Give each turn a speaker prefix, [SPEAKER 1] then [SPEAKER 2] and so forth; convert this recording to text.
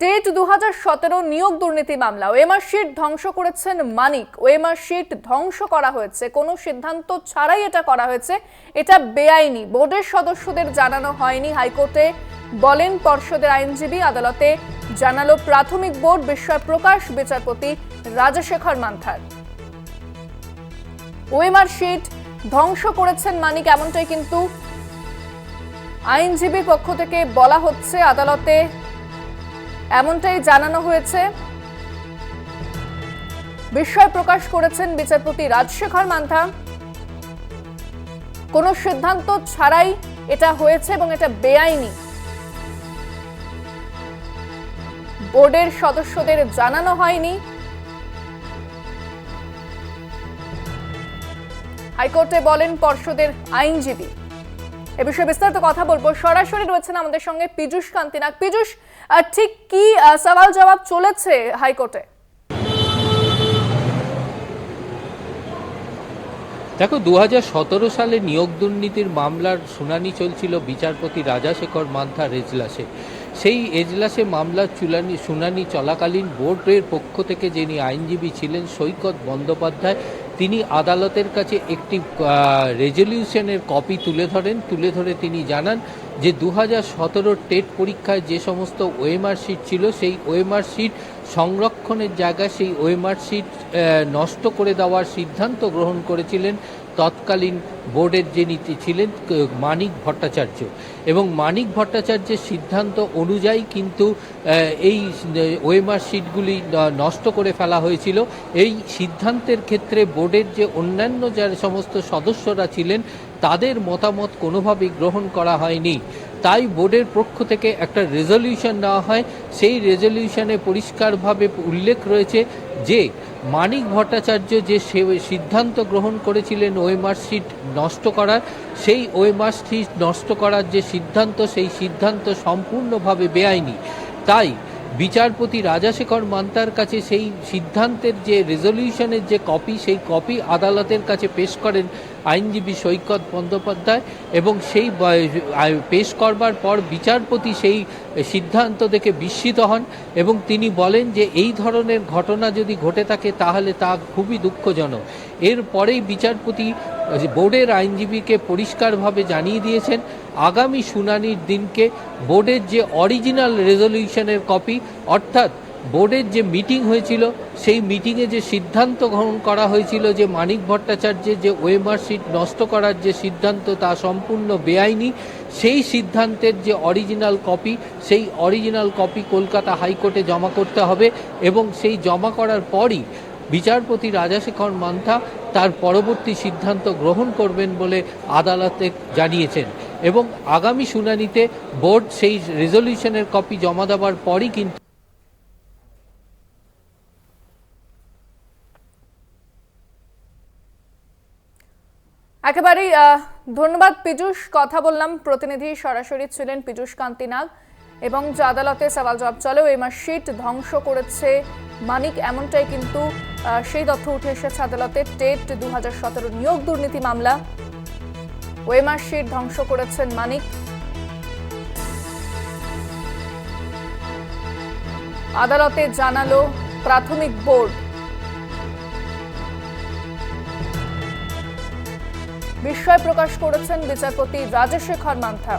[SPEAKER 1] TET 2017 নিয়োগ দুর্নীতি মামলা ওএমআর শিট ধ্বংস করেছেন মানিক। ওএমআর শিট ধ্বংস করা হয়েছে, কোনো সিদ্ধান্ত ছাড়াই এটা করা হয়েছে, এটা বেআইনি। বোর্ডের সদস্যদের জানানো হয়নি, হাইকোর্টে বলেন পর্ষদের আইনজীবী। আদালতে জানালো প্রাথমিক বোর্ড। বিস্ময় প্রকাশ বিচারপতি রাজশেখর মান্থার। ওএমআর শিট ধ্বংস করেছেন মানিক, এমনটাই কিন্তু আইনজীবীর পক্ষ থেকে বলা হচ্ছে। আদালতে এমনটাই জানানো হয়েছে। বিস্ময় প্রকাশ করেছেন বিচারপতি রাজশেখর মান্থা। কোনো সিদ্ধান্ত ছাড়াই এটা হয়েছে এবং এটা বেআইনি। বোর্ডের সদস্যদের জানানো হয়নি। হাইকোর্টে বলেন পর্ষদের আইনজীবী। এ বিষয়ে বিস্তারিত কথা বলবো। সরাসরি রয়েছেন আমাদের সঙ্গে পীযূষ কান্তি নাগ। পীযূষ, ঠিক কি সওয়াল জবাব চলেছে হাইকোর্টে?
[SPEAKER 2] দেখো, 2017 সালে নিয়োগ দুর্নীতির মামলার শুনানি চলছিল বিচারপতি রাজশেখর মান্থার এজলাসে। সেই এজলাসে মামলার শুনানি চলাকালীন বোর্ডের পক্ষ থেকে যিনি আইনজীবী ছিলেন সৈকত বন্দ্যোপাধ্যায়, তিনি আদালতের কাছে একটি রেজলিউশনের কপি তুলে ধরে তিনি জানান যে 2017 টেট পরীক্ষায় যে সমস্ত ওএমআর শিট ছিল, সেই ওএমআর শিট সংরক্ষণের জায়গায় সেই ওএমআর শিট নষ্ট করে দেওয়ার সিদ্ধান্ত গ্রহণ করেছিলেন তৎকালীন বোর্ডের যিনি ছিলেন মানিক ভট্টাচার্য। এবং মানিক ভট্টাচার্যের সিদ্ধান্ত অনুযায়ী কিন্তু এই ওএমআর শিটগুলি নষ্ট করে ফেলা হয়েছিল। এই সিদ্ধান্তের ক্ষেত্রে বোর্ডের যে অন্যান্য যার সমস্ত সদস্যরা ছিলেন তাদের মতামত কোনোভাবেই গ্রহণ করা হয়নি। তাই বোর্ডের পক্ষ থেকে একটা রেজলিউশন নেওয়া হয়। সেই রেজলিউশনে পরিষ্কারভাবে উল্লেখ রয়েছে যে মানিক ভট্টাচার্য যে সিদ্ধান্ত গ্রহণ করেছিলেন ওএমআর শিট নষ্ট করার, সেই ওএমআর শিট নষ্ট করার যে সিদ্ধান্ত, সেই সিদ্ধান্ত সম্পূর্ণভাবে বেআইনি। তাই বিচারপতি রাজশেখর মান্থার কাছে সেই সিদ্ধান্তের যে রেজলিউশনের যে কপি, সেই কপি আদালতের কাছে পেশ করেন আইনজীবী সৈকত বন্দ্যোপাধ্যায়। এবং সেই পেশ করবার পর বিচারপতি সেই সিদ্ধান্ত দেখে বিস্মিত হন এবং তিনি বলেন যে এই ধরনের ঘটনা যদি ঘটে থাকে তাহলে তা খুবই দুঃখজনক। এরপরেই বিচারপতি বোর্ডের আইনজীবীকে পরিষ্কারভাবে জানিয়ে দিয়েছেন আগামী শুনানির দিনকে বোর্ডের যে অরিজিনাল রেজলিউশনের কপি, অর্থাৎ বোর্ডের যে মিটিং হয়েছিল সেই মিটিংয়ে যে সিদ্ধান্ত গ্রহণ করা হয়েছিল যে মানিক ভট্টাচার্যের যে ওএমআর শিট নষ্ট করার যে সিদ্ধান্ত তা সম্পূর্ণ বেআইনি, সেই সিদ্ধান্তের যে অরিজিনাল কপি, সেই অরিজিনাল কপি কলকাতা হাইকোর্টে জমা করতে হবে। এবং সেই জমা করার পরই বিচারপতি রাজশেখর মান্থা তার পরবর্তী সিদ্ধান্ত গ্রহণ করবেন বলে আদালতে জানিয়েছেন। এবং আগামী শুনানিতে বোর্ড সেই রেজলিউশনের কপি জমা দেওয়ার পরই কিন্তু
[SPEAKER 1] একেবারেই ধন্যবাদ পীযূষ। কথা বললাম, প্রতিনিধি সরাসরি ছিলেন পীযূষ কান্তি নাগ। এবং যে আদালতে সওয়াল জবাব চলে, ওএমআর শিট ধ্বংস করেছে মানিক, এমনটাই কিন্তু সেই তথ্য উঠে এসেছে আদালতে। টেট 2017 নিয়োগ দুর্নীতি মামলা, ওএমআর শিট ধ্বংস করেছেন মানিক। আদালতে জানালো প্রাথমিক বোর্ড। বিস্ময় প্রকাশ করেছেন বিচারপতি রাজশেখর মান্থা।